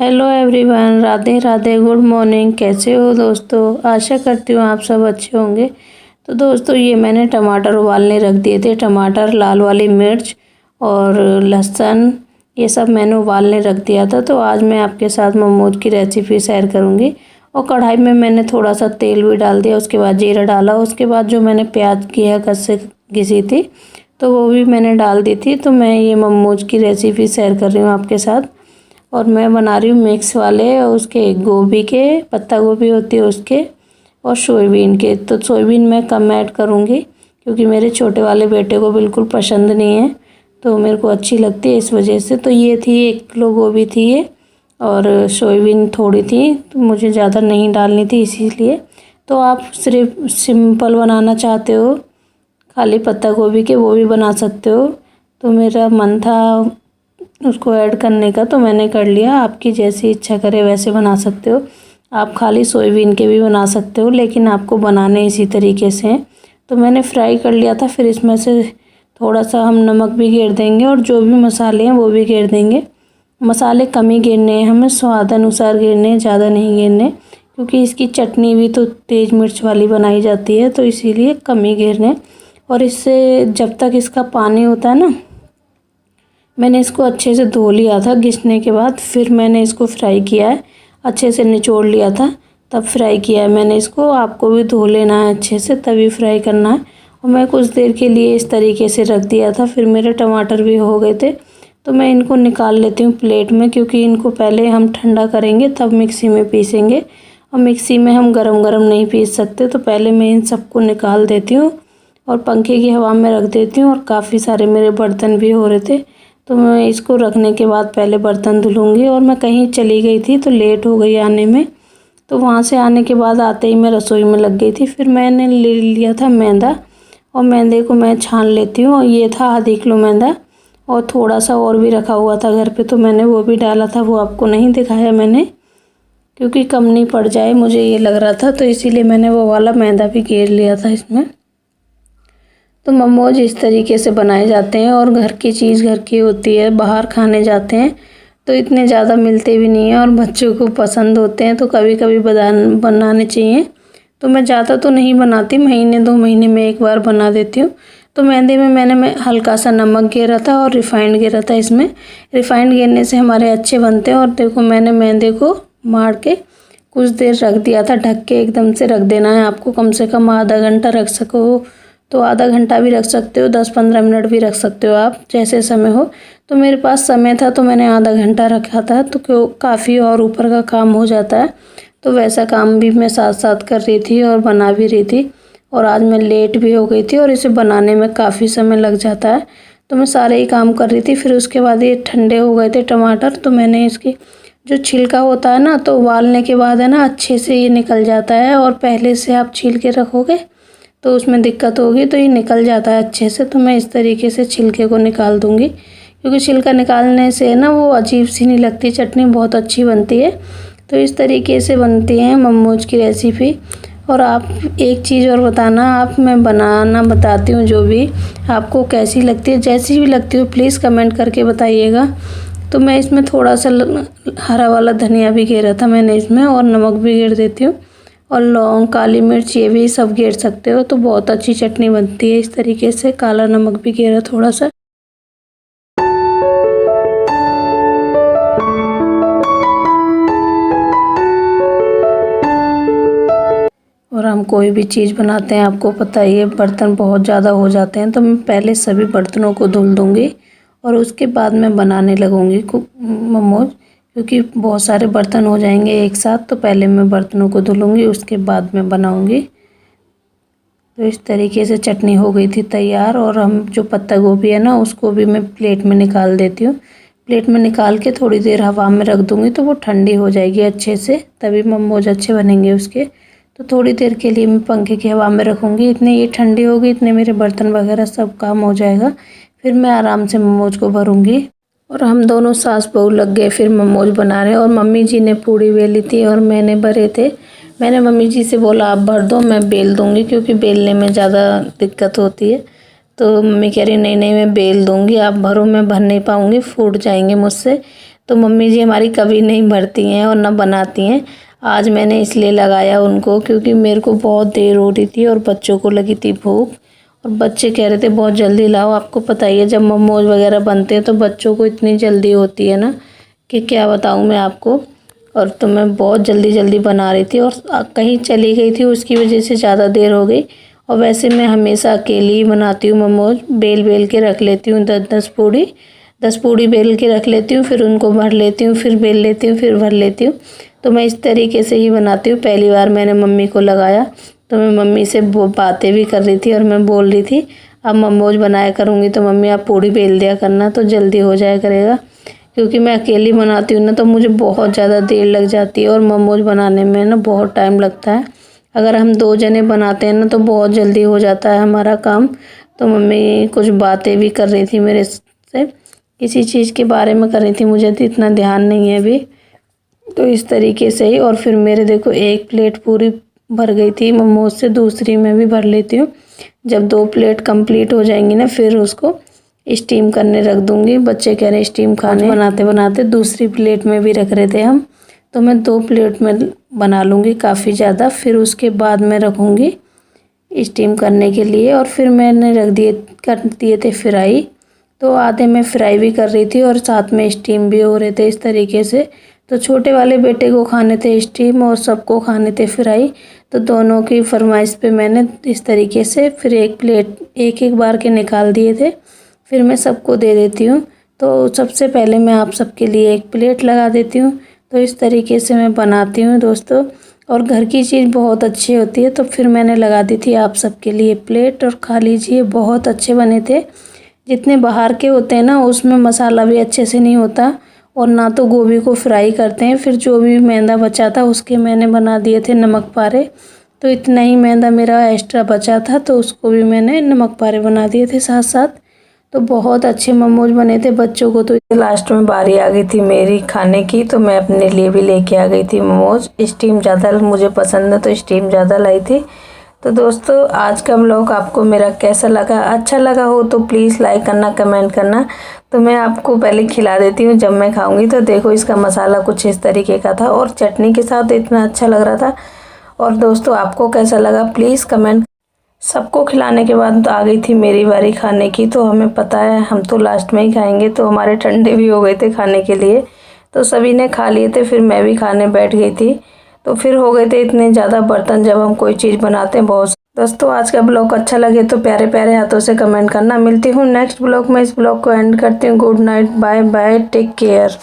Hello everyone, Radhe Radhe, good morning. कैसे हो दोस्तों? आशा करती हूँ आप सब अच्छे होंगे। तो दोस्तों, ये मैंने टमाटर उबालने रख दिए थे। टमाटर, लाल वाली मिर्च और लहसुन, ये सब मैंने उबालने रख दिया था। तो आज मैं आपके साथ मोमोज की रेसिपी शेयर करूँगी। और कढ़ाई में मैंने थोड़ा सा तेल भी डाल दिया, उसके बाद जीरा डाला, उसके बाद जो मैंने प्याज की है कच्चे घिसी थी तो वो भी मैंने डाल दी थी। तो मैं ये मोमोज की रेसिपी शेयर कर रही हूँ आपके साथ। और मैं बना रही हूँ मिक्स वाले, और उसके गोभी के, पत्ता गोभी होती है उसके, और सोयाबीन के। तो सोयाबीन मैं कम ऐड करूँगी क्योंकि मेरे छोटे वाले बेटे को बिल्कुल पसंद नहीं है, तो मेरे को अच्छी लगती है इस वजह से। तो ये थी 1 किलो गोभी थी ये, और सोयाबीन थोड़ी थी, तो मुझे ज़्यादा नहीं डालनी थी इसीलिए। तो आप सिर्फ सिंपल बनाना चाहते हो खाली पत्ता गोभी के, वो भी बना सकते हो। तो मेरा मन था उसको ऐड करने का, तो मैंने कर लिया। आपकी जैसी इच्छा करे वैसे बना सकते हो। आप खाली सोयाबीन के भी बना सकते हो, लेकिन आपको बनाने इसी तरीके से हैं। तो मैंने फ्राई कर लिया था। फिर इसमें से थोड़ा सा हम नमक भी गेर देंगे, और जो भी मसाले हैं वो भी गेर देंगे। मसाले कम ही गेरने हैं हमें, स्वाद अनुसार गेरने हैं, ज़्यादा नहीं गेरने, क्योंकि इसकी चटनी भी तो तेज़ मिर्च वाली बनाई जाती है, तो इसीलिए कम ही गेरने। और इससे जब तक इसका पानी होता है ना, मैंने इसको अच्छे से धो लिया था घिसने के बाद। फिर मैंने इसको फ्राई किया है, अच्छे से निचोड़ लिया था, तब फ्राई किया है मैंने इसको। आपको भी धो लेना है अच्छे से, तभी फ्राई करना है। और मैं कुछ देर के लिए इस तरीके से रख दिया था। फिर मेरे टमाटर भी हो गए थे, तो मैं इनको निकाल लेती हूँ प्लेट में, क्योंकि इनको पहले हम ठंडा करेंगे तब मिक्सी में पीसेंगे, और मिक्सी में हम गरम गरम नहीं पीस सकते। तो पहले मैं इन सबको निकाल देती हूँ और पंखे की हवा में रख देती हूँ। और काफ़ी सारे मेरे बर्तन भी हो रहे थे, तो मैं इसको रखने के बाद पहले बर्तन धुलूँगी। और मैं कहीं चली गई थी तो लेट हो गई आने में, तो वहाँ से आने के बाद आते ही मैं रसोई में लग गई थी। फिर मैंने ले लिया था मैदा, और मैदे को मैं छान लेती हूँ। और ये था आधी किलो मैदा, और थोड़ा सा और भी रखा हुआ था घर पे, तो मैंने वो भी डाला था। वो आपको नहीं दिखाया मैंने, क्योंकि कम नहीं पड़ जाए मुझे ये लग रहा था, तो इसीलिए मैंने वो वाला मैदा भी घेर लिया था इसमें। तो मोमोज इस तरीके से बनाए जाते हैं, और घर की चीज़ घर की होती है। बाहर खाने जाते हैं तो इतने ज़्यादा मिलते भी नहीं हैं, और बच्चों को पसंद होते हैं, तो कभी कभी बनाने चाहिए। तो मैं ज़्यादा तो नहीं बनाती, महीने 2 महीने में एक बार बना देती हूँ। तो मैदे में मैं हल्का सा नमक घेरा था और रिफ़ाइंड घेरा था इसमें। रिफ़ाइंड घेरने से हमारे अच्छे बनते हैं। और देखो, मैंने मैदे को मार के कुछ देर रख दिया था ढक के। एकदम से रख देना है आपको, कम से कम आधा घंटा रख सको तो आधा घंटा भी रख सकते हो, 10-15 मिनट भी रख सकते हो, आप जैसे समय हो। तो मेरे पास समय था तो मैंने आधा घंटा रखा था, तो क्यों काफ़ी और ऊपर का काम हो जाता है। तो वैसा काम भी मैं साथ साथ कर रही थी और बना भी रही थी। और आज मैं लेट भी हो गई थी, और इसे बनाने में काफ़ी समय लग जाता है। तो मैं सारे ही काम कर रही थी। फिर उसके बाद ये ठंडे हो गए थे टमाटर, तो मैंने इसकी जो छिलका होता है ना, तो उबालने के बाद है ना अच्छे से ये निकल जाता है। और पहले से आप छील के रखोगे तो उसमें दिक्कत होगी, तो ये निकल जाता है अच्छे से। तो मैं इस तरीके से छिलके को निकाल दूंगी, क्योंकि छिलका निकालने से ना वो अजीब सी नहीं लगती, चटनी बहुत अच्छी बनती है। तो इस तरीके से बनती है मोमोज की रेसिपी। और आप एक चीज़ और बताना, आप मैं बनाना बताती हूँ जो भी आपको कैसी लगती है, जैसी भी लगती हो प्लीज़ कमेंट करके बताइएगा। तो मैं इसमें थोड़ा सा हरा वाला धनिया भी घेरा था मैंने इसमें, और नमक भी घेर देती हूँ, और लौंग, काली मिर्च, ये भी सब घेर सकते हो। तो बहुत अच्छी चटनी बनती है इस तरीके से। काला नमक भी घेरा थोड़ा सा। और हम कोई भी चीज़ बनाते हैं, आपको पता ही है, बर्तन बहुत ज़्यादा हो जाते हैं, तो मैं पहले सभी बर्तनों को धुल दूँगी, और उसके बाद मैं बनाने लगूँगी मोमोज, क्योंकि बहुत सारे बर्तन हो जाएंगे एक साथ। तो पहले मैं बर्तनों को धुलूँगी, उसके बाद मैं बनाऊँगी। तो इस तरीके से चटनी हो गई थी तैयार। और हम जो पत्ता गोभी है ना, उसको भी मैं प्लेट में निकाल देती हूँ। प्लेट में निकाल के थोड़ी देर हवा में रख दूँगी, तो वो ठंडी हो जाएगी अच्छे से, तभी मोमोज अच्छे बनेंगे उसके। तो थोड़ी देर के लिए मैं पंखे की हवा में रखूँगी। इतने ये ठंडी होगी, इतने मेरे बर्तन वगैरह सब काम हो जाएगा। फिर मैं आराम से मोमोज को भरूँगी। और हम दोनों सास बहू लग गए फिर मोमोज बना रहे। और मम्मी जी ने पूड़ी बेली थी और मैंने भरे थे। मैंने मम्मी जी से बोला आप भर दो, मैं बेल दूँगी, क्योंकि बेलने में ज़्यादा दिक्कत होती है। तो मम्मी कह रही नहीं नहीं मैं बेल दूँगी, आप भरो, मैं भर नहीं पाऊँगी, फूट जाएंगे मुझसे। तो मम्मी जी हमारी कभी नहीं भरती हैं और ना बनाती हैं। आज मैंने इसलिए लगाया उनको, क्योंकि मेरे को बहुत देर हो रही थी और बच्चों को लगी थी भूख, और बच्चे कह रहे थे बहुत जल्दी लाओ। आपको पता ही है जब मोमोज वगैरह बनते हैं तो बच्चों को इतनी जल्दी होती है ना कि क्या बताऊँ मैं आपको। और तो मैं बहुत जल्दी जल्दी बना रही थी और कहीं चली गई थी, उसकी वजह से ज़्यादा देर हो गई। और वैसे मैं हमेशा अकेली ही बनाती हूँ मोमोज। बेल बेल के रख लेती हूँ 10 पूड़ी बेल के रख लेती हूँ, फिर उनको भर लेती हूँ, फिर बेल लेती हूँ, फिर भर लेती हूँ। तो मैं इस तरीके से ही बनाती हूँ। पहली बार मैंने मम्मी को लगाया तो मैं मम्मी से वो बातें भी कर रही थी और मैं बोल रही थी अब मोमोज बनाया करूँगी तो मम्मी आप पूड़ी बेल दिया करना तो जल्दी हो जाया करेगा। क्योंकि मैं अकेली बनाती हूँ ना तो मुझे बहुत ज़्यादा देर लग जाती है और मोमोज बनाने में ना बहुत टाइम लगता है। अगर हम 2 जने बनाते हैं ना तो बहुत जल्दी हो जाता है हमारा काम। तो मम्मी कुछ बातें भी कर रही थी मेरे से, किसी चीज़ के बारे में कर रही थी, मुझे तो इतना ध्यान नहीं है अभी। तो इस तरीके से ही, और फिर मेरे देखो 1 प्लेट पूरी भर गई थी मोमोज से, दूसरी मैं भी भर लेती हूँ। जब 2 प्लेट कंप्लीट हो जाएंगी ना फिर उसको स्टीम करने रख दूँगी। बच्चे कह रहे हैं स्टीम खाने, बनाते बनाते दूसरी प्लेट में भी रख रहे थे हम, तो मैं 2 प्लेट में बना लूँगी काफ़ी ज़्यादा। फिर उसके बाद मैं रखूँगी स्टीम करने के लिए। और फिर मैंने कर दिए थे फ्राई, तो आधे में फ्राई भी कर रही थी और साथ में स्टीम भी हो रहे थे इस तरीके से। तो छोटे वाले बेटे को खाने थे स्टीम और सबको खाने थे फ्राई, तो दोनों की फरमाइश पे मैंने इस तरीके से फिर 1 प्लेट एक बार के निकाल दिए थे। फिर मैं सबको दे देती हूँ। तो सबसे पहले मैं आप सबके लिए 1 प्लेट लगा देती हूँ। तो इस तरीके से मैं बनाती हूँ दोस्तों, और घर की चीज़ बहुत अच्छी होती है। तो फिर मैंने लगा दी थी आप सबके लिए प्लेट, और खा लीजिए। बहुत अच्छे बने थे। जितने बाहर के होते हैं ना उसमें मसाला भी अच्छे से नहीं होता, और ना तो गोभी को फ्राई करते हैं। फिर जो भी मैदा बचा था उसके मैंने बना दिए थे नमक पारे। तो इतना ही मैदा मेरा एक्स्ट्रा बचा था तो उसको भी मैंने नमक पारे बना दिए थे साथ साथ। तो बहुत अच्छे मोमोज बने थे। बच्चों को तो लास्ट में बारी आ गई थी मेरी खाने की, तो मैं अपने लिए भी लेके आ गई थी मोमोज। स्टीम ज़्यादा मुझे पसंद है तो स्टीम ज़्यादा लाई थी। तो दोस्तों आज का व्लॉग आपको मेरा कैसा लगा? अच्छा लगा हो तो प्लीज़ लाइक करना, कमेंट करना। तो मैं आपको पहले खिला देती हूँ जब मैं खाऊंगी। तो देखो इसका मसाला कुछ इस तरीके का था और चटनी के साथ इतना अच्छा लग रहा था। और दोस्तों आपको कैसा लगा प्लीज़ कमेंट। सबको खिलाने के बाद आ गई थी मेरी बारी खाने की। तो हमें पता है हम तो लास्ट में ही खाएंगे, तो हमारे ठंडे भी हो गए थे खाने के लिए। तो सभी ने खा लिए थे, फिर मैं भी खाने बैठ गई थी। तो फिर हो गए थे इतने ज़्यादा बर्तन जब हम कोई चीज़ बनाते हैं बहुत। दोस्तों आज का ब्लॉग अच्छा लगे तो प्यारे प्यारे हाथों से कमेंट करना। मिलती हूँ नेक्स्ट ब्लॉग में। इस ब्लॉग को एंड करती हूँ। Good night, bye bye, take care.